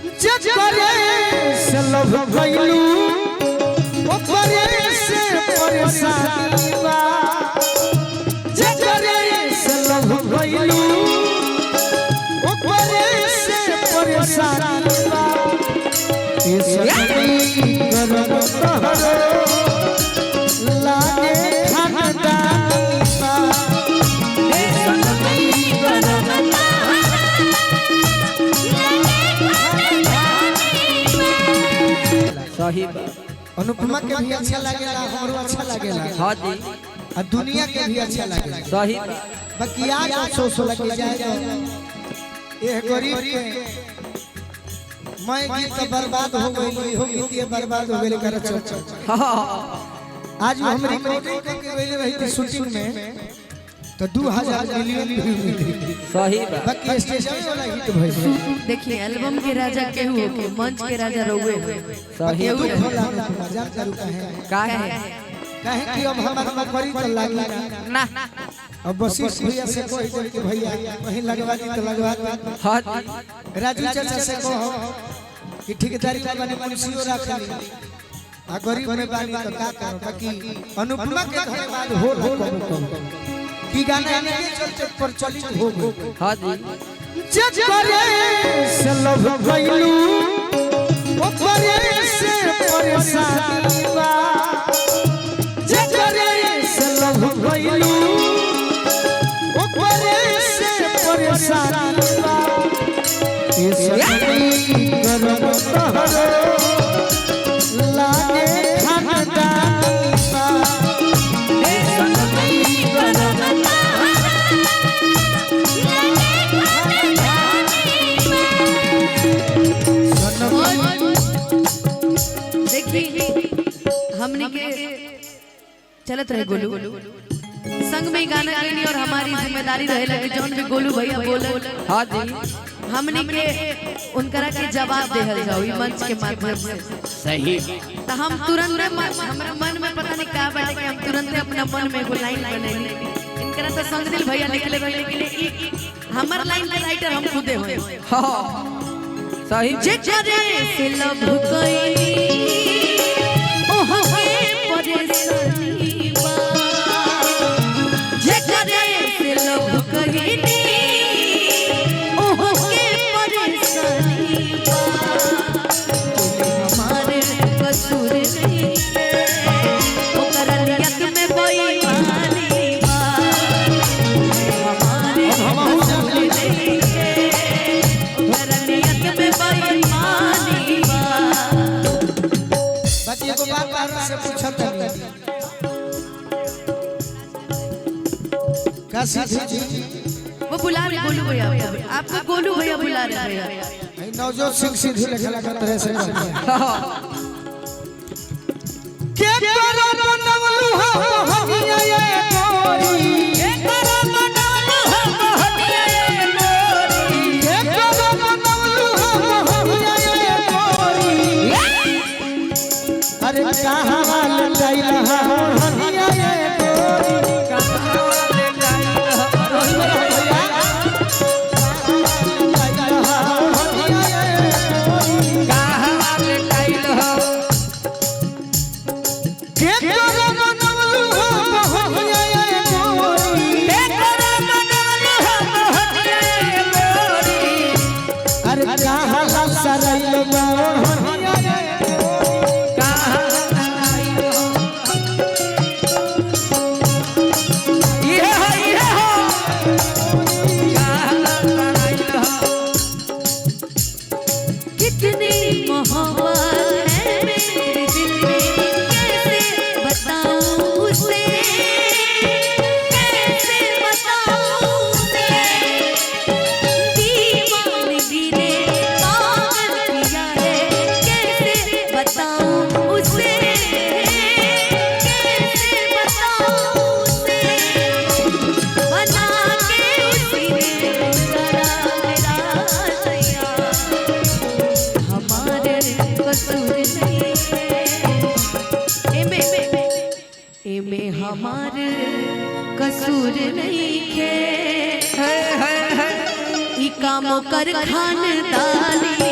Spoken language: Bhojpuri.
जग करे से लव भइलू ओकरे से परेशानी बा जग करे से लव भइलू ओकरे से परेशानी बा ए सखी करम तहरो लागे खानदानी बा ए सखी करम सही अनुपमा के भी अच्छा लागेला हमरो अच्छा लागेला हां जी आ दुनिया के भी अच्छा लागेला सही बाकी आज अफसोस लग जाए ये गरीब के मैं गीत तो बर्बाद हो गई हो गीत ये बर्बाद हो गई कर आज हम रिकॉर्डिंग करके गइले रही थी शूटिंग में तो 2000 मिलियन व्यू मिली सही बाकी स्टेज वाला हिट भइल देखिए एल्बम के राजा केहू के मंच के राजा रहुए सही मजाक करू काहे कि अब हमारा करी तो लागी ना अब बसिस भैया से कोई कि भैया कहीं लगवा दी तो लगवा दी हां राजू चाचा से कहो कि ठेकेदारी का बने मुंशियो रख ली आ गरीब में बानी तो का करो बाकी अनुपमा के धन्यवाद हो की गाना के चलते प्रचलित हो गए हां जी जग करे से लव भइलू ओकरे से परेशानी बा जग करे से लव भइलू ओकरे से परेशानी बा ए सखी करम तहरो लागे खानदानी बा ए सखी करम देखिए हमने के चलत रहे गोलू संग में गाना गानी और हमारी जिम्मेदारी रहे लगे जौन भी गोलू भैया बोले हां जी हमने के उनकरा के जवाब देहल जाओ ई मंच के माध्यम से सही तो हम तुरंत हमरा मन में पता नहीं का बात कि हम तुरंत अपना मन में एगो लाइन बनैली इनकरा तो संगदिल भैया लिखले गए लेकिन हमर लाइन के राइटर हम खुदे होए हां सही जे करे से लव कइली ओह के परेशानी बा जे करे से लव कइली ओह के परेशानी बा हमारे कसूर नहीं ओकरा नियत में बेईमानी बा हमारे कसूर नहीं ओकरा नियत में बेईमानी बा बाकी एगो बात बार से पूछत हनी काशी जी वो बुला रहे गोलू भैया आपको गोलू भैया बुला रहे भैया नवजोत सिंह सीधी लिखला करत रहे से के करो बनवलू हम हनिया ये गोरी के करो बनवलू हम हनिया ये गोरी के करो बनवलू हम हनिया ये गोरी अरे कहां हाल जाइला हनिया ये गोरी कहां हाल जाइला हमार कसूर नहीं खे ई काम कर खानदानी